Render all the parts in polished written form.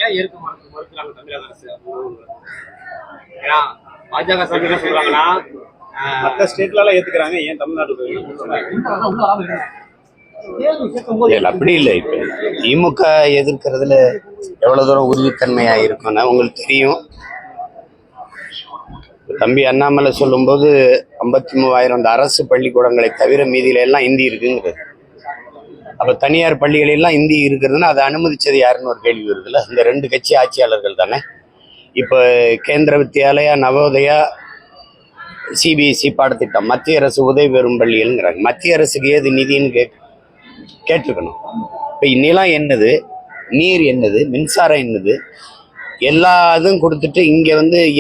ஏன் ஏற்க மறுக்கிறாங்க தமிழக அரசு? ஏன்னா பாஜக சார்பில் என்ன சொல்றாங்கன்னா மற்ற ஸ்டேட்ல ஏத்துக்கிறாங்க, ஏன் தமிழ்நாட்டுக்கு? அப்படி இல்லை. இப்ப திமுக எதிர்க்கிறதுல எவ்வளவு தூரம் உறுதித்தன்மையா இருக்கும்னா உங்களுக்கு தெரியும். தம்பி அண்ணாமலை சொல்லும்போது 53,000 அந்த அரசு பள்ளிக்கூடங்களை தவிர மீதியில எல்லாம் இந்தி இருக்குங்கிறது. அப்ப தனியார் பள்ளிகளெல்லாம் இந்தி இருக்கிறதுனா அதை அனுமதிச்சது யாருன்னு ஒரு கேள்வி வருதுல்ல. இந்த ரெண்டு கட்சி ஆட்சியாளர்கள் தானே. இப்ப கேந்திர வித்யாலயா, நவோதயா, சிபிஎஸ்இ பாடத்திட்டம் மத்திய அரசு உதவி பெறும் பள்ளிகள்ங்கிறாங்க. மத்திய அரசுக்கு ஏது நிதின்னு கேட்டிருக்கணும். இப்ப நிலம் என்னது, நீர் என்னது, மின்சாரம் என்னது, எல்லா இதுவும் கொடுத்துட்டு இங்க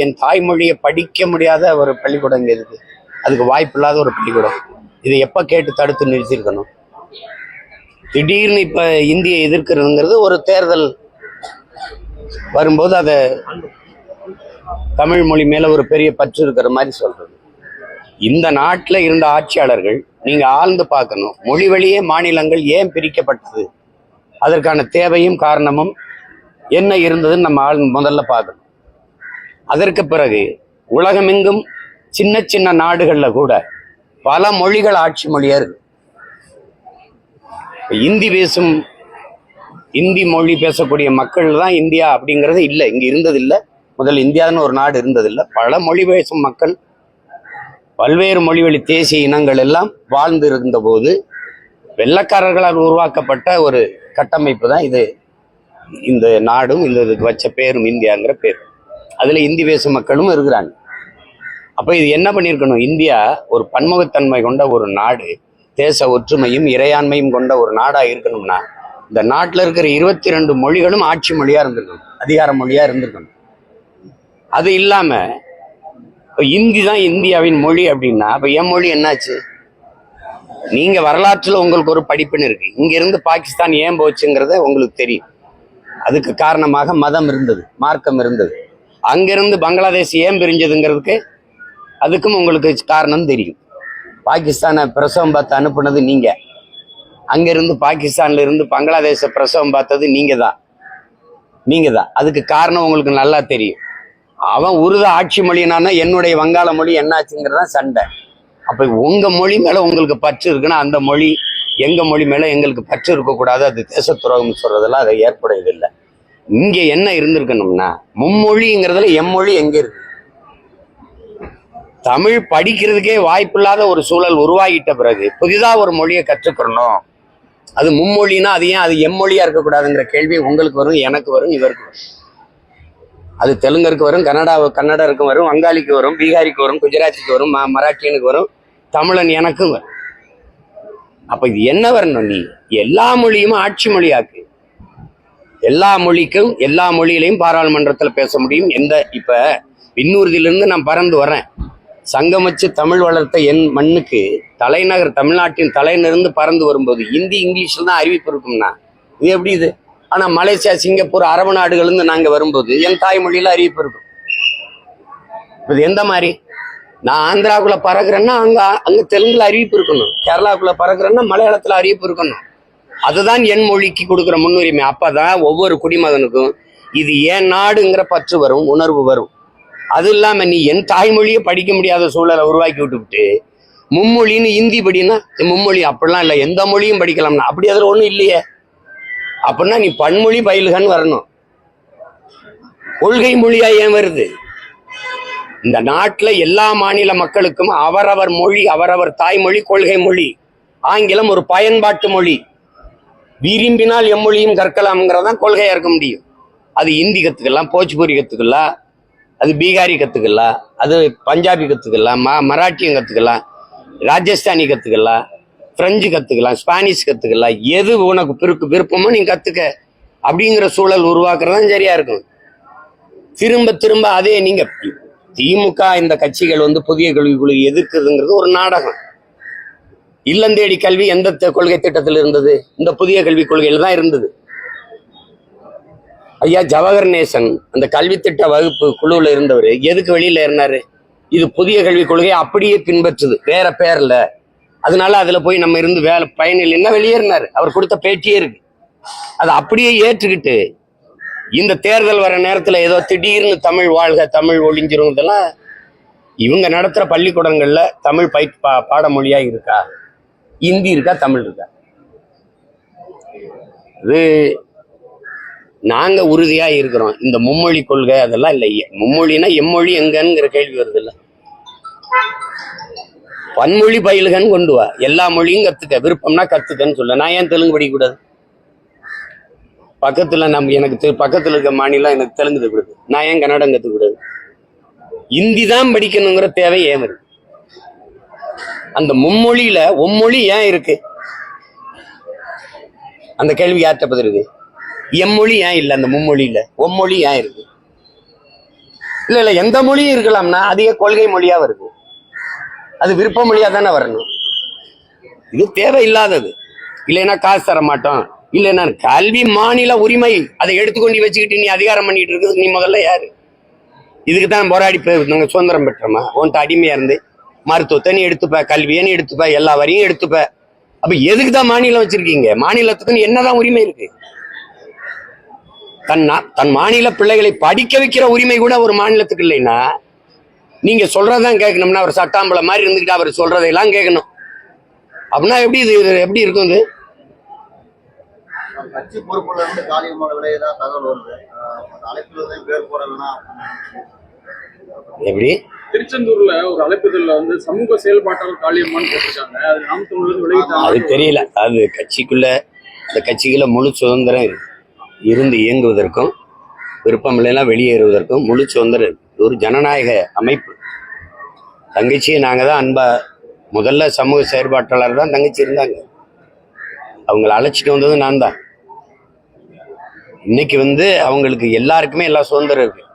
என் தாய்மொழியை படிக்க முடியாத ஒரு பள்ளிக்கூடம் இங்க இருக்கு. அதுக்கு வாய்ப்பு இல்லாத ஒரு பள்ளிக்கூடம். இதை எப்ப கேட்டு தடுத்து நிறுத்திருக்கணும்? திடீர்னு இப்ப இந்தியை எதிர்க்கிறதுங்கிறது ஒரு தேர்தல் வரும்போது அதை தமிழ் மொழி மேல ஒரு பெரிய பற்று இருக்கிற மாதிரி சொல்றது. இந்த நாட்டில் இருந்த ஆட்சியாளர்கள் நீங்க ஆழ்ந்து பார்க்கணும். மொழி வழியே மாநிலங்கள் ஏன் பிரிக்கப்பட்டது, அதற்கான தேவையும் காரணமும் என்ன இருந்ததுன்னு நம்ம முதல்ல பார்க்கணும். அதற்கு பிறகு உலகமெங்கும் சின்ன சின்ன நாடுகள்ல கூட பல மொழிகள் ஆட்சி மொழியா இருக்கு. இந்தி மொழி பேசக்கூடிய மக்கள் தான் இந்தியா அப்படிங்கிறது இல்லை, இங்க இருந்தது இல்லை. முதல்ல இந்தியான்னு ஒரு நாடு இருந்ததில்லை. பல மொழி பேசும் மக்கள், பல்வேறு மொழிவழி தேசிய இனங்கள் எல்லாம் வாழ்ந்து இருந்த போது வெள்ளைக்காரர்களால் உருவாக்கப்பட்ட ஒரு கட்டமைப்பு தான் இது. இந்த நாடும் இதுக்கு வச்ச பேரும் இந்தியாங்கிற பேர். அதுல இந்தி பேசும் மக்களும் இருக்கிறாங்க. அப்ப இது என்ன பண்ணியிருக்கணும்? இந்தியா ஒரு பன்முகத்தன்மை கொண்ட ஒரு நாடு, தேச ஒற்றுமையும் இறையாண்மையும் கொண்ட ஒரு நாடா இருக்கணும்னா இந்த நாட்டில் இருக்கிற 22 மொழிகளும் ஆட்சி மொழியா இருந்திருக்கணும், அதிகார மொழியா இருந்திருக்கணும். அது இல்லாம இந்தி தான் இந்தியாவின் மொழி அப்படின்னா அப்ப என் மொழி என்னாச்சு? நீங்க வரலாற்றுல உங்களுக்கு ஒரு படிப்புன்னு இருக்கு. இங்க இருந்து பாகிஸ்தான் ஏன் போச்சுங்கிறத உங்களுக்கு தெரியும். அதுக்கு காரணமாக மதம் இருந்தது, மார்க்கம் இருந்தது. அங்கிருந்து பங்களாதேஷ் ஏன் பிரிஞ்சதுங்கிறதுக்கு அதுக்கும் உங்களுக்கு காரணம் தெரியும். பாகிஸ்தானை பிரசவம் பார்த்து அனுப்புனது நீங்க. அங்கிருந்து பாகிஸ்தான்ல இருந்து பங்களாதேஷ பிரசவம் பார்த்தது நீங்க தான். அதுக்கு காரணம் உங்களுக்கு நல்லா தெரியும். அவன் உருது ஆட்சி மொழினானா என்னுடைய வங்காள மொழி என்னாச்சுங்கிறதா சண்டை. அப்ப உங்க மொழி மேல உங்களுக்கு பற்று இருக்குன்னா அந்த மொழி எங்க மொழி மேல எங்களுக்கு பற்று இருக்கக்கூடாது, அது தேச துரோகம் சொல்றதெல்லாம் அதை ஏற்புடையது இல்லை. இங்க என்ன இருந்திருக்கணும்னா மும்மொழிங்கிறதுல எம்மொழி எங்க இருக்கு? தமிழ் படிக்கிறதுக்கே வாய்ப்பில்லாத ஒரு சூழல் உருவாகிட்ட பிறகு புதிதா ஒரு மொழியை கற்றுக்கணும். அது மும்மொழினா அது ஏன் அது எம்மொழியா இருக்கக்கூடாதுங்கிற கேள்வி உங்களுக்கு வரும், எனக்கு வரும், இவருக்கு வரும். அது தெலுங்கருக்கு வரும், கன்னடருக்கு வரும், வங்காளிக்கு வரும், பீகாரிக்கு வரும், குஜராத்திக்கு வரும், மராட்டியனுக்கு வரும், தமிழன் எனக்கும் வரும். அப்ப இது என்ன வரணும்? நீ எல்லா மொழியும் ஆட்சி மொழியாக்கு. எல்லா மொழிக்கும் எல்லா மொழியிலையும் பாராளுமன்றத்தில் பேச முடியும். இப்ப விண்ணூர்தியிலிருந்து நான் பறந்து வரேன். சங்கமச்சு தமிழ் வளர்த்த என் மண்ணுக்கு தலைநகர் தமிழ்நாட்டின் தலைநிருந்து பறந்து வரும்போது இந்தி இங்கிலீஷ்ல தான் அறிவிப்பு இருக்கும்னா இது எப்படி இது? ஆனா மலேசியா, சிங்கப்பூர், அரபு நாடுகள்ந்து நாங்க வரும்போது என் தாய்மொழியில அறிவிப்பு இருக்கும். இது எந்த மாதிரி? நான் ஆந்திராவுக்குள்ள பறக்குறேன்னா அங்க தெலுங்குல அறிவிப்பு இருக்கணும். கேரளாவுக்குள்ள பறக்குறேன்னா மலையாளத்துல அறிவிப்பு இருக்கணும். அதுதான் என் மொழிக்கு கொடுக்குற முன்னுரிமை. அப்பதான் ஒவ்வொரு குடிமகனுக்கும் இது என் நாடுங்கிற பற்று வரும், உணர்வு வரும். அது இல்லாம நீ என் தாய்மொழியை படிக்க முடியாத சூழலை உருவாக்கி விட்டுவிட்டு மும்மொழின்னு இந்தி படினா மும்மொழி அப்படிலாம் இல்லை, எந்த மொழியும் படிக்கலாம்னா அப்படி அதுல ஒண்ணும் இல்லையே. அப்படின்னா நீ பன்மொழி பயில்கன்னு வரணும். கொள்கை மொழியா ஏன் வருது? இந்த நாட்டுல எல்லா மாநில மக்களுக்கும் அவரவர் மொழி, அவரவர் தாய்மொழி கொள்கை மொழி. ஆங்கிலம் ஒரு பயன்பாட்டு மொழி. விரும்பினால் எம்மொழியும் கற்கலாம்ங்கிறதான் கொள்கையா இருக்க முடியும். அது இந்தி கத்துக்கலாம், போஜ்பூரி கத்துக்கலாம், அது பீகாரி கத்துக்கலாம், அது பஞ்சாபி கத்துக்கலாம், மராட்டியம் கத்துக்கலாம், ராஜஸ்தானி கத்துக்கலாம், பிரெஞ்சு கத்துக்கலாம், ஸ்பானிஷ் கத்துக்கலாம். எது உனக்கு விருப்பமோ நீ கத்துக்க அப்படிங்கிற சூழல் உருவாக்குறதான் சரியா இருக்கும். திரும்ப திரும்ப அதே நீங்க திமுக இந்த கட்சிகள் புதிய கல்விக் கொள்கை எதிர்க்குதுங்கிறது ஒரு நாடகம். இல்லந்தேடி கல்வி எந்த கொள்கை திட்டத்தில் இருந்தது? இந்த புதிய கல்விக் கொள்கையில தான் இருந்தது. ஐயா ஜவஹர் நேசன் அந்த கல்வி திட்ட வகுப்பு குழுவில் இருந்தவர் எதுக்கு வெளியில இருந்தாரு? இது புதிய கல்விக் கொள்கையை அப்படியே பின்பற்றுது, வேற பேர்ல. அதனால அதுல போய் நம்ம இருந்து வேலை பயனில்லைன்னா வெளியேறினாரு. அவர் கொடுத்த பேட்டியே இருக்கு. அதை அப்படியே ஏற்றுக்கிட்டு இந்த தேர்தல் வர நேரத்துல ஏதோ திடீர்னு தமிழ் வாழ்க தமிழ் ஒழிஞ்சிரும் இதெல்லாம் இவங்க நடத்துற பள்ளிக்கூடங்கள்ல தமிழ் பாடமொழியா இருக்கா? இந்தி இருக்கா? தமிழ் இருக்கா? இது நாங்க உறுதியா இருக்கிறோம். இந்த மும்மொழி கொள்கை அதெல்லாம் இல்லை. மும்மொழினா எம்மொழி எங்கங்கிற கேள்வி வருது இல்ல. பன்மொழி பயிலுகன்னு கொண்டு வா, எல்லா மொழியும் கத்துக்க, விருப்பம்னா கத்துக்கன்னு சொல்ல. நான் ஏன் தெலுங்கு படிக்கக்கூடாது? பக்கத்துல எனக்கு பக்கத்துல இருக்க மாநிலம் எனக்கு தெலுங்கு கொடுக்குது, நான் ஏன் கன்னடம் கத்துக்கூடாது? இந்தி தான் படிக்கணுங்கிற தேவை ஏன் இருக்கு? அந்த மும்மொழியில ஒம்மொழி ஏன் இருக்கு? அந்த கேள்வி யார்கிட்ட பதில் இருக்கு? எம்மொழி ஏன் இல்லை? அந்த மும்மொழியில ஒம்மொழி ஏன் இருக்கு? இல்ல எந்த மொழியும் இருக்கலாம்னா அதிக கொள்கை மொழியா வருது, அது விருப்ப மொழியா தானே வரணும். இது தேவையில்லாதது. இல்லைன்னா காசு தர மாட்டோம், இல்லைன்னா கல்வி மாநில உரிமை, அதை எடுத்துக்கொண்டு வச்சுக்கிட்டு நீ அதிகாரம் பண்ணிட்டு இருக்குது. நீ முதல்ல யாரு? இதுக்கு தான் போராடி நாங்க சுதந்திரம் பெற்றோமா? உன்ட்ட அடிமையா இருந்து மருத்துவத்தை நீ எடுத்துப்ப, கல்வியை நீ எடுத்துப்ப, எல்லா வரையும் எடுத்துப்ப. அப்ப எதுக்கு தான் மாநிலம் வச்சிருக்கீங்க? மாநிலத்துக்குன்னு என்னதான் உரிமை இருக்கு? தன் மாநில பிள்ளைகளை படிக்க வைக்கிற உரிமை கூட ஒரு மாநிலத்துக்கு இல்லைன்னா நீங்க சொல்றதான் கேட்கணும்னா அவர் சட்டாம்பளை மாதிரி இருந்துக்கிட்டு அவர் சொல்றதையெல்லாம் கேட்கணும். அப்படின்னா எப்படி இருக்கும்? இது கட்சி பொறுப்புல இருந்து காலியமாக விடையதான் தகவல் வருது. அழைப்புல பேர் போடலன்னா எப்படி? திருச்செந்தூர்ல ஒரு அழைப்புதல்ல சமூக செயல்பாட்டாளர் காளியம்மான்னு போட்டிருக்காங்க. அது நாம் தமிழர் விளைவிட்டாங்க. அது தெரியல. அது கட்சிக்குள்ள அந்த கட்சிக்குள்ள முழு சுதந்திரம் இருந்து இயங்குவதற்கும் விருப்பம் இல்லைன்னா வெளியேறுவதற்கும் முழு சுதந்திரம் இருக்கு. ஒரு ஜனநாயக அமைப்பு. தங்கச்சியை நாங்க தான் அன்பா முதல்ல சமூக செயற்பாட்டாளர் தான் தங்கச்சி இருந்தாங்க. அவங்களை அழைச்சிட்டு வந்தது நான் தான். இன்னைக்கு அவங்களுக்கு எல்லாருக்குமே எல்லா சுதந்திரம் இருக்கு.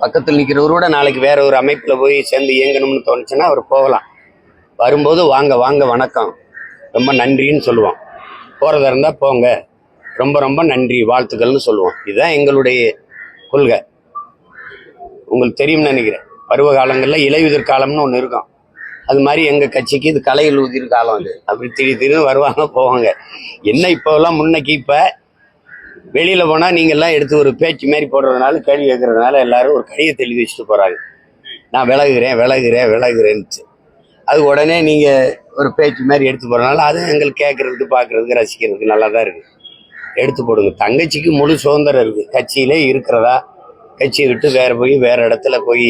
பக்கத்தில் நிற்கிறவரோட நாளைக்கு வேற ஒரு அமைப்புல போய் சேர்ந்து இயங்கணும்னு தோணுச்சுன்னா அவர் போகலாம். வரும்போது வாங்க வாங்க வணக்கம் ரொம்ப நன்றின்னு சொல்லுவோம். போறதா இருந்தா போங்க ரொம்ப ரொம்ப நன்றி வாழ்த்துக்கள்னு சொல்லுவோம். இதுதான் எங்களுடைய கொள்கை. உங்களுக்கு தெரியும்னு நினைக்கிறேன். பருவ காலங்களில் இலையுதிர் காலம்னு ஒன்று இருக்கும். அது மாதிரி எங்க கட்சிக்கு இது கலையில் உதிர் காலம். அது அப்படி திடீர்னு வருவாங்க போவாங்க. என்ன இப்போலாம் முன்னைக்கு இப்ப வெளியில போனா நீங்க எல்லாம் எடுத்து ஒரு பேச்சு மாரி போடுறதுனால கேள்வி கேட்கறதுனால எல்லாரும் ஒரு கடிதத்தை எழுதி வச்சுட்டு போறாங்க. நான் விலகுறேன்னு. அது உடனே நீங்க ஒரு பேச்சு மாதிரி எடுத்து போறதுனால அது எங்களுக்கு கேட்கறதுக்கு பார்க்கறதுக்கு ரசிக்கிறதுக்கு நல்லா தான் இருக்கு. எடுத்து போடுங்க. தங்கச்சிக்கு முழு சுதந்திரம் இருக்கு. கட்சியிலே இருக்கிறதா, கட்சியை விட்டு வேற இடத்துல போய்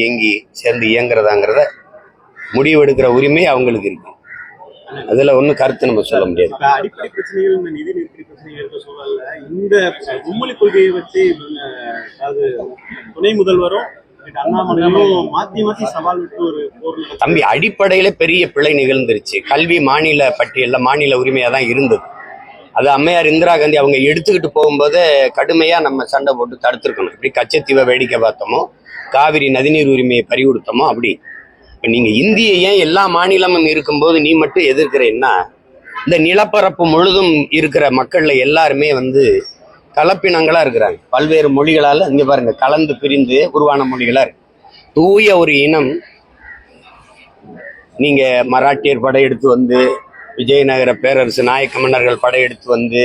சேர்ந்து இயங்குறதாங்கிறத முடிவெடுக்கிற உரிமை அவங்களுக்கு இருக்கு. அதுல ஒன்றும் கருத்து நம்ம சொல்ல முடியாது. அடிப்படை பிரச்சனைகள், இந்த நிதி நெருக்கடி பிரச்சனைகள் இருக்க சூழல்ல இந்த மும்மொழி கொள்கையை வச்சு அது துணை முதல்வரும் அண்ணாமலையும் மாத்தி சவால் விட்டு ஒரு தம்பி, அடிப்படையில பெரிய பிழை நிகழ்ந்துருச்சு. கல்வி மாநில பட்டியல்ல மாநில உரிமையா தான் இருந்தது. அது அம்மையார் இந்திரா காந்தி அவங்க எடுத்துக்கிட்டு போகும்போது கடுமையா நம்ம சண்டை போட்டு தடுத்திருக்கணும். இப்படி கச்சத்தீவை வேடிக்கை பார்த்தோமோ, காவிரி நதிநீர் உரிமையை பறிகொடுத்தோமோ அப்படி. இப்ப நீங்க இந்திய ஏன் எல்லா மாநிலமும் இருக்கும்போது நீ மட்டும் எதிர்க்கிறேன்னா, இந்த நிலப்பரப்பு முழுதும் இருக்கிற மக்கள்ல எல்லாருமே கலப்பினங்களா இருக்கிறாங்க. பல்வேறு மொழிகளால இங்க பாருங்க கலந்து பிரிந்து உருவான மொழிகளா இருக்கு. தூய ஒரு இனம். நீங்க மராட்டியர் படையெடுத்து விஜயநகர பேரரசு நாயக்க மன்னர்கள் படையெடுத்து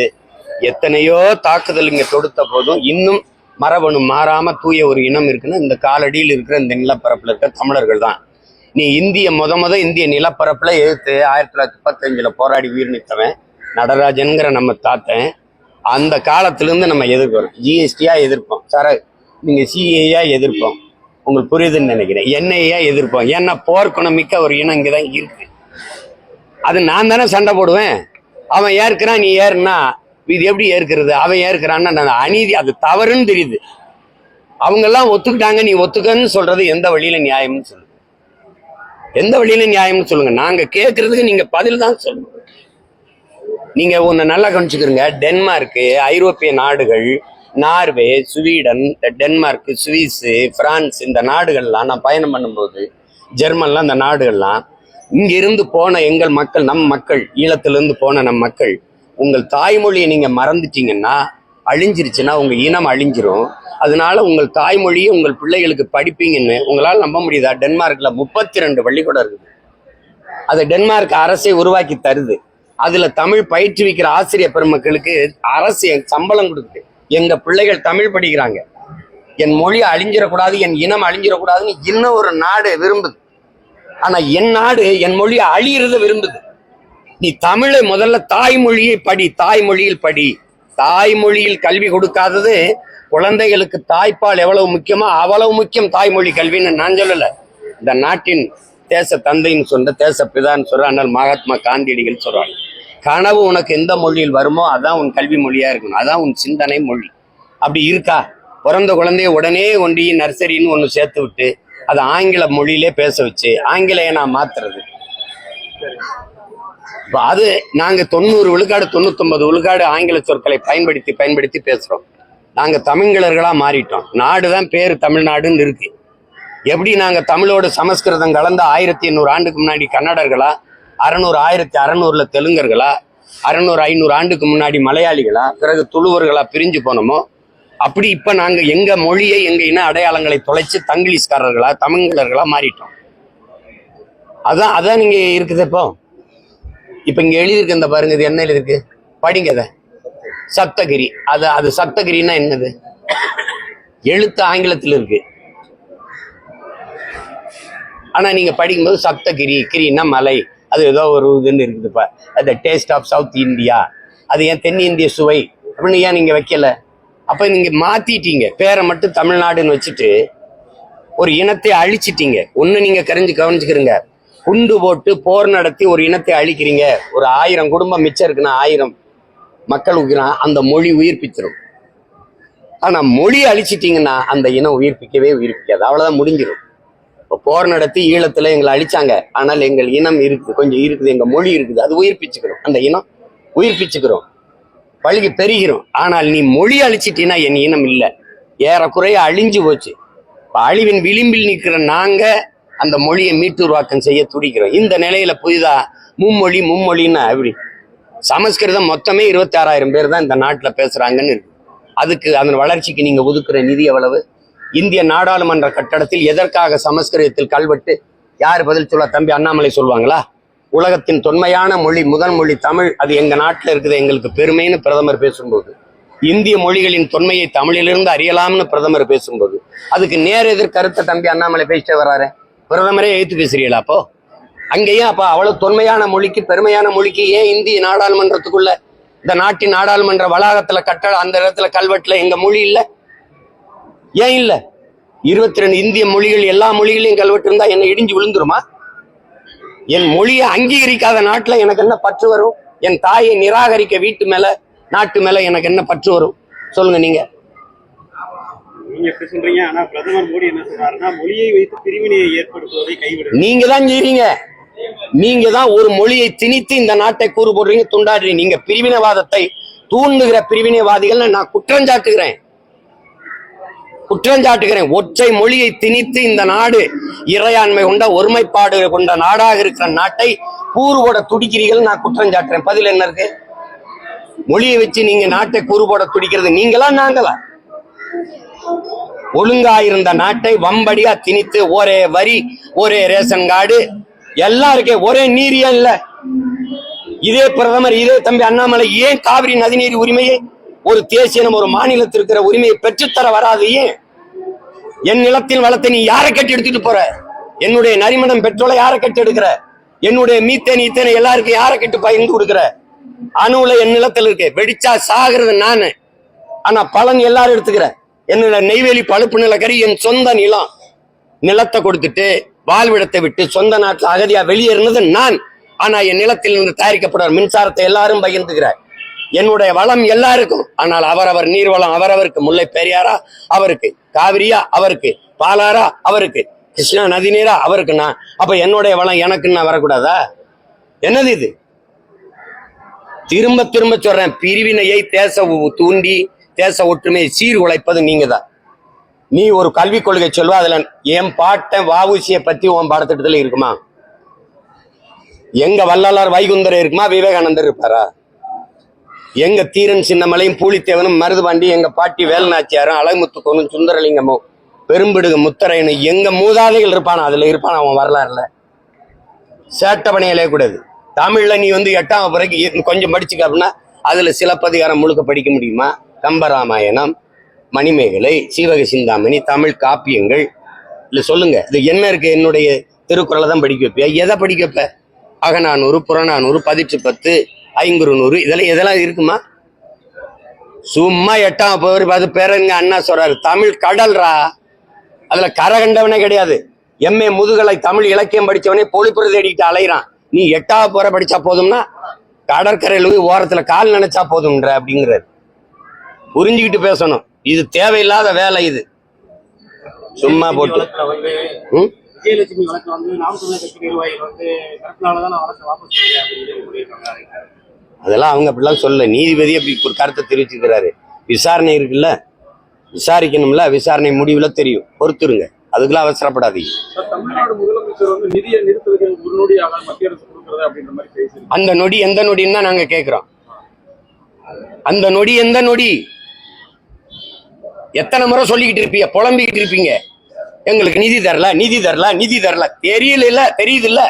எத்தனையோ தாக்குதல் இங்க தொடுத்த போதும் இன்னும் மரபணு மாறாம தூய ஒரு இனம் இருக்குன்னா இந்த காலடியில் இருக்கிற இந்த நிலப்பரப்புல இருக்க தமிழர்கள் தான். நீ இந்திய இந்திய நிலப்பரப்புல எதிர்த்து 1935 போராடி உயிர் நீத்தவன் நடராஜன்கிற நம்ம தாத்தன். அந்த காலத்திலிருந்து நம்ம எதிர்க்கிறோம். ஜிஎஸ்டியா எதிர்ப்போம், நீங்க சிஏயா எதிர்ப்போம். உங்களுக்கு புரியுதுன்னு நினைக்கிறேன். என்ஐயா எதிர்ப்போம். ஏன்னா போர்க்குணமிக்க ஒரு இனம் இங்கதான் இருக்கு. அது நான் தானே சண்டை போடுவேன். அவன் ஏற்கிறான், நீ ஏறுனா இது எப்படி ஏற்கிறது? அவன் ஏற்கிறான்னா நான் அநீதி, அது தவறுன்னு தெரியுது. அவங்க எல்லாம் ஒத்துக்கிட்டாங்க, நீ ஒத்துக்கன்னு சொல்றது எந்த வழியில நியாயம்னு சொல்லுங்க. எந்த வழியில நியாயம்னு சொல்லுங்க. நாங்க கேட்கறதுக்கு நீங்க பதில் தான் சொல்லுங்க. நீங்க ஒன்னு நல்லா கவனிச்சுக்கிறீங்க. டென்மார்க், ஐரோப்பிய நாடுகள், Norway, Sweden, Denmark, Swiss, France, இந்த நாடுகள்லாம் நான் பயணம் பண்ணும்போது, ஜெர்மன்லாம் இந்த நாடுகள்லாம் இங்கிருந்து போன எங்கள் மக்கள், நம் மக்கள், ஈழத்திலிருந்து போன நம் மக்கள், உங்கள் தாய்மொழியை நீங்க மறந்துட்டீங்கன்னா அழிஞ்சிருச்சுன்னா உங்க இனம் அழிஞ்சிரும். அதனால உங்கள் தாய்மொழியை உங்கள் பிள்ளைகளுக்கு படிப்பீங்கன்னு உங்களால் நம்ப முடியுதா? டென்மார்க்ல 32 பள்ளிக்கூடம் இருக்குது. அதை டென்மார்க் அரசை உருவாக்கி தருது. அதுல தமிழ் பயிற்றுவிக்கிற ஆசிரியர் பெருமக்களுக்கு அரசு சம்பளம் கொடுக்குது. எங்க பிள்ளைகள் தமிழ் படிக்கிறாங்க. என் மொழி அழிஞ்சிடக்கூடாது, என் இனம் அழிஞ்சிடக்கூடாதுன்னு இன்னும் ஒரு நாடு விரும்புது. ஆனா என் நாடு என் மொழியை அழியிறத விரும்புது. நீ தமிழை முதல்ல தாய்மொழியை படி, தாய்மொழியில் படி. தாய்மொழியில் கல்வி கொடுக்காதது குழந்தைகளுக்கு தாய்ப்பால் எவ்வளவு முக்கியமோ அவ்வளவு முக்கியம் தாய்மொழி கல்வின்னு நான் சொல்லல. இந்த நாட்டின் தேச தந்தைன்னு சொன்ன தேச பிதான்னு சொல்ற அண்ணல் மகாத்மா காந்தியடிகள் சொல்றாங்க. கனவு உனக்கு எந்த மொழியில் வருமோ அதான் உன் கல்வி மொழியா இருக்கணும், அதான் உன் சிந்தனை மொழி. அப்படி இருக்கா? பிறந்த குழந்தைய உடனே ஒண்டி நர்சரின்னு ஒன்று சேர்த்து விட்டு அதை ஆங்கில மொழியிலே பேச வச்சு ஆங்கிலேய நான் மாத்துறது. அது நாங்க 90 விழுக்காடு 99 விழுக்காடு ஆங்கில சொற்களை பயன்படுத்தி பேசுறோம். நாங்க தமிழர்களா மாறிட்டோம். நாடுதான் பேரு தமிழ்நாடுன்னு இருக்கு. எப்படி நாங்க தமிழோட சமஸ்கிருதம் கலந்த 1800 ஆண்டுக்கு முன்னாடி கன்னடர்களா, 1600 தெலுங்கர்களா, 500 ஆண்டுக்கு முன்னாடி மலையாளிகளா, பிறகு துளுவர்களா பிரிஞ்சு போனோமோ, அப்படி இப்ப நாங்க எங்க மொழியை எங்க இன அடையாளங்களை தொலைச்சு தங்கிலீஷ்காரர்களா தமிழர்களா மாறிட்டோம். அதான் நீங்க இருக்குது. இப்ப இங்க எழுதியிருக்கு இந்த பாருங்க, இது என்ன எழுதிருக்கு படிங்க. அதை சப்தகிரி. அது சப்தகிரின்னா என்னது? எழுத்து ஆங்கிலத்தில் இருக்கு, ஆனா நீங்க படிக்கும்போது சப்தகிரி, கிரின்னா மலை, அது ஏதோ ஒரு இதுன்னு இருக்குதுப்பா. அது டேஸ்ட் ஆஃப் சவுத் இந்தியா, அது ஏன் தென்னிந்திய சுவை அப்படின்னு ஏன் நீங்க வைக்கல? அப்ப நீங்க மாத்திட்டீங்க, பேரை மட்டும் தமிழ்நாடுன்னு வச்சுட்டு ஒரு இனத்தை அழிச்சிட்டீங்க. ஒண்ணு நீங்க கவனிச்சுக்கிறீங்க, குண்டு போட்டு போர் நடத்தி ஒரு இனத்தை அழிக்கிறீங்க. ஒரு 1000 குடும்பம் மிச்சம் இருக்குன்னா 1000 மக்களுக்கு அந்த மொழி உயிர்ப்பிச்சிடும். ஆனா மொழி அழிச்சிட்டீங்கன்னா அந்த இனம் உயிர்ப்பிக்காது, அவ்வளவுதான், முடிஞ்சிடும். இப்போ போர் நடத்தி ஈழத்துல எங்களை அழிச்சாங்க, ஆனால் எங்கள் இனம் இருக்குது, கொஞ்சம் இருக்குது, எங்க மொழி இருக்குது, அது உயிர்ப்பிச்சுக்கிறோம், அந்த இனம் உயிர்ப்பிச்சுக்கிறோம், பழகி பெருகிறோம். ஆனால் நீ மொழி அழிச்சிட்டீன்னா என் இனம் இல்லை, ஏறக்குறைய அழிஞ்சு போச்சு. அழிவின் விளிம்பில் நிற்கிற நாங்க அந்த மொழியை மீட்டுருவாக்கம் செய்ய துடிக்கிறோம். இந்த நிலையில புதிதா மும்மொழின்னா எப்படி? சமஸ்கிருதம் மொத்தமே 26,000 பேர் தான் இந்த நாட்டுல பேசுறாங்கன்னு இருக்கு. அதுக்கு அதன் வளர்ச்சிக்கு நீங்க ஒதுக்குற நிதி எவ்வளவு? இந்திய நாடாளுமன்ற கட்டடத்தில் எதற்காக சமஸ்கிருதத்தில் கல்வெட்டு? யார் பதில் சொல்ல? தம்பி அண்ணாமலை சொல்லுவாங்களா? உலகத்தின் தொன்மையான மொழி, முதல் மொழி தமிழ், அது எங்க நாட்டுல இருக்குது, எங்களுக்கு பெருமைன்னு பிரதமர் பேசும்போது, இந்திய மொழிகளின் தொன்மையை தமிழிலிருந்து அறியலாம்னு பிரதமர் பேசும்போது, அதுக்கு நேர எதிர் கருத்தை தம்பி அண்ணாமலை பேசிட்டே வர்றாரு. பிரதமரே எழுத்து பேசுறீங்களா? அப்போ அங்கேயும் அப்ப அவ்வளவு தொன்மையான மொழிக்கு, பெருமையான மொழிக்கு ஏன் இந்திய நாடாளுமன்றத்துக்குள்ள, இந்த நாட்டின் நாடாளுமன்ற வளாகத்துல கட்டட அந்த இடத்துல கல்வெட்டுல எங்க மொழி இல்ல? ஏன் இல்ல? 22 இந்திய மொழிகள், எல்லா மொழிகளையும் கல்வெட்டு இருந்தா என்ன இடிஞ்சு விழுந்துருமா? என் மொழியை அங்கீகரிக்காத நாட்டுல எனக்கு என்ன பற்று வரும்? என் தாயை நிராகரிக்க வீட்டு மேல, நாட்டு மேல எனக்கு என்ன பற்று வரும்? சொல்லுங்க நீங்க எப்படி சொல்றீங்க? ஆனா பிரதமர் மோடி என்ன சொல்றாருன்னா, மொழியை வைத்து பிரிவினையை ஏற்படுத்துவதை கைவிடு. நீங்க தான் செய்றீங்க. நீங்க தான் ஒரு மொழியை திணித்து இந்த நாட்டை கூறு போடுறீங்க, துண்டாடுறீங்க. நீங்க பிரிவினைவாதத்தை தூண்டுகிற பிரிவினைவாதிகள் நான் குற்றஞ்சாட்டுகிறேன். ஒற்றை மொழியை திணித்து இந்த நாடு இறையாண்மை கொண்ட, ஒருமைப்பாடு கொண்ட நாடாக இருக்கிற நாட்டை கூறு போட துடிக்கிறீர்கள், நான் குற்றஞ்சாட்டுறேன். பதில் என்ன இருக்கு? மொழியை வச்சு நீங்க நாட்டை கூறு போட துடிக்கிறது நீங்களா நாங்களா? ஒழுங்காயிருந்த நாட்டை வம்படியா திணித்து ஒரே வரி, ஒரே ரேஷன் கார்டு எல்லாம் இருக்கே, ஒரே நீரியா இல்ல? இதே பிரதமர், இதே தம்பி அண்ணாமலை ஏன் காவிரி நதிநீர் உரிமையை, ஒரு தேசியம், ஒரு மாநிலத்தில் இருக்கிற உரிமையை பெற்றுத்தர வராது? ஏன்? என் நிலத்தில் வளத்தை நீ யாரை கட்டி எடுத்துட்டு போற? என்னுடைய நரிமணம் பெட்ரோலை யாரை கட்டி எடுக்கிற? என்னுடைய மீத்தேன் ஈத்தேனை எல்லாருக்கும் யாரை கட்டு பகிர்ந்து கொடுக்குற? அணுல என் நிலத்தில் இருக்கு, வெடிச்சா சாகிறது நானு, ஆனா பலன் எல்லாரும் எடுத்துக்கிற. என்னோட நெய்வேலி பழுப்பு நிலக்கரி என் சொந்த நிலம், நிலத்தை கொடுத்துட்டு வாழ்விடத்தை விட்டு சொந்த நாட்டில் அகதியா வெளியேறினது நான். ஆனா என் நிலத்தில் இருந்து தயாரிக்கப்படுற மின்சாரத்தை எல்லாரும் பகிர்ந்துக்கிறார். என்னுடைய வளம் எல்லாருக்கும், ஆனால் அவரவர் நீர்வளம் அவரவருக்கு. முல்லை பெரியாரா அவருக்கு, காவிரியா அவருக்கு, பாலாரா அவருக்கு, கிருஷ்ணா நதி நீரா அவருக்கு. நான் அப்ப என்னுடைய வளம் எனக்குன்னு நான் வரக்கூடாதா? என்னது இது? திரும்ப திரும்ப சொல்றேன், பிரிவினையை தூண்டி தேச ஒற்றுமையை சீர்குலைப்பது நீங்க தான். நீ ஒரு கல்விக் கொள்கை சொல்வா, அதுல என் பாட்டன் வஉசியை பத்தி உன் பாடத்திட்டத்துல இருக்குமா? எங்க வள்ளலார் வைகுந்தர் இருக்குமா? விவேகானந்தர் இருப்பாரா? எங்க தீரன் சின்னமலையும் பூலித்தேவனும் மருதுபாண்டி, எங்க பாட்டி வேலுநாச்சியாரும் அழகுமுத்துக்கோனும் சுந்தரலிங்கமும் பெரும்பிடுக முத்தரையனும் எங்க மூதாதைகள் இருப்பானா? அதுல இருப்பானா அவன் வரலாறுல? சேட்டப்பனையிலே கூடாது. தமிழ்ல நீ 8ஆம் வரைக்கும் கொஞ்சம் படிச்சுக்க அப்படின்னா அதுல சிலப்பதிகாரம் முழுக்க படிக்க முடியுமா? கம்பராமாயணம், மணிமேகலை, சீவக சிந்தாமணி, தமிழ் காப்பியங்கள் இல்லை சொல்லுங்க. இது என்ன இருக்கு? என்னுடைய திருக்குறளை தான் படிக்க வைப்பியா? எதை படிக்க வைப்ப? அகநானூறு, புறநானூறு, பதிற்று 10, ஐங்குறுநூறு, இதெல்லாம் இருக்குமா? சும்மா 8ஆம் வகுப்பு பார்த்து பேரங்க அண்ணா சொல்றாரு, தமிழ் கடல்ரா, அதுல கரை கண்டவனே கிடையாது. எம்ஏ முதுகலை தமிழ் இலக்கியம் படிச்சவனே பொழிப்புரை தேடிக்கிட்டு அலைகிறான். நீ 8ஆவது போற படிச்சா போதும்னா கடற்கரையில் போய் ஓரத்துல கால் நினைச்சா போதும்ன்ற அப்படிங்கிறாரு. புரிஞ்சுக்கிட்டு பேசணும். இது தேவையில்லாத வேலை. இது சும்மா போட்டு விஜயலட்சுமி வழக்கு வந்து நாம் தமிழர் கட்சி நிர்வாகிகள் வந்து கருத்தினாலதான் நான் வழக்கு வாபஸ் செய்யறேன் அப்படின்னு சொல்லியிருக்காங்க. அதெல்லாம் அவங்க அப்படிலாம் சொல்ல. நீதிபதி அப்படி ஒரு கருத்தை தெரிவிச்சுக்கிறாரு. விசாரணை இருக்குல்ல, விசாரிக்கணும்ல, விசாரணை முடிவுல தெரியும். பொறுத்துருங்க, அதுக்கெல்லாம் அவசரப்படாதீங்க. தமிழ்நாடு முதலமைச்சர் வந்து நிதியை நிறுத்துவதற்கு ஒரு நொடியாக மத்திய அரசு கொடுக்கிறது அப்படின்ற மாதிரி பேசி, அந்த நொடி எந்த நொடின்னு தான் நாங்க கேட்கிறோம். அந்த நொடி எந்த நொடி? எத்தனை முறை சொல்லிக்கிட்டு இருப்பீங்க, புலம்பிக்கிட்டு இருப்பீங்க, எங்களுக்கு நிதி தரல, நிதி தரல, நிதி தரல. தெரியல, தெரியுது இல்ல?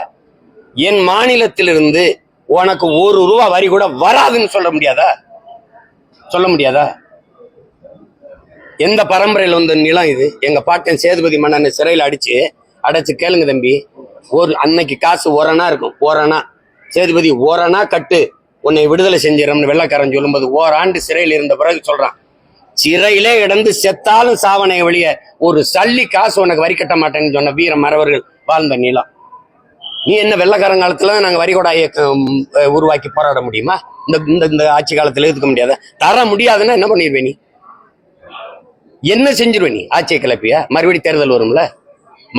என் மாநிலத்திலிருந்து உனக்கு ₹1 வரி கூட வராதுன்னு சொல்ல முடியாதா? சொல்ல முடியாதா? எந்த பரம்பரையில் வந்த நிலம் இது? எங்க பாட்டன் சேதுபதி மன்னனை சிறையில் அடைச்சு கேளுங்க தம்பி. அன்னைக்கு காசு ஓரணா இருக்கும். ஓரணா சேதுபதி ஓரணா கட்டு, உன்னை விடுதலை செஞ்சிடறோம்னு வெள்ளைக்காரன் சொல்லும்போது ஓராண்டு சிறையில் இருந்த பிறகு சொல்றான், சிறையிலே இடந்து செத்தாலும் சாவனை வழிய ஒரு சல்லி காசு உனக்கு வரி கட்ட மாட்டேன்னு சொன்ன வீர மறவர்கள் வாழ்ந்த நிலம். நீ என்ன வெள்ளைக்காரன் காலத்துல நாங்க வரிகோட இயக்கம் உருவாக்கி போராட முடியுமா? இந்த ஆட்சி காலத்துல எதுக்க முடியாத? தர முடியாதுன்னா என்ன பண்ணிடுவே? நீ என்ன செஞ்சிருவே? நீ ஆட்சியை கிளப்பியா? மறுபடியும் தேர்தல் வரும்ல,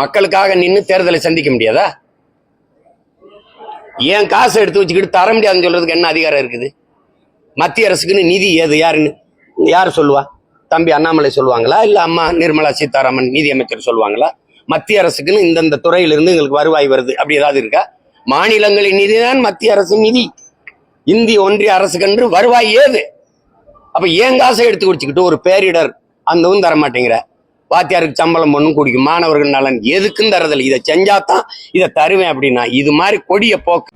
மக்களுக்காக நின்று தேர்தலை சந்திக்க முடியாதா? ஏன் காசை எடுத்து வச்சுக்கிட்டு தர முடியாதுன்னு சொல்றதுக்கு என்ன அதிகாரம் இருக்குது? மத்திய அரசுக்குன்னு நிதி ஏது? யார் சொல்லுவா? தம்பி அண்ணாமலை சொல்லுவாங்களா? இல்ல அம்மா நிர்மலா சீதாராமன் நிதி அமைச்சர் சொல்லுவாங்களா? மத்திய அரசுக்குன்னு இந்தந்த துறையிலிருந்து எங்களுக்கு வருவாய் வருது அப்படி ஏதாவது இருக்கா? மாநிலங்களின் நிதிதான் மத்திய அரசு நிதி. இந்திய ஒன்றிய அரசுக்கென்று வருவாய் ஏது? அப்ப ஏன் காசை எடுத்து குடிச்சுக்கிட்டு ஒரு பேரிடர் அந்தவும் தர மாட்டேங்கிற? வாத்தியாருக்கு சம்பளம் ஒன்றும் குடிக்கும், மாணவர்கள் நலன் எதுக்குன்னு தரதில்லை. இதை செஞ்சாதான் இதை தருவேன் அப்படின்னா இது மாதிரி கொடிய போக்கு.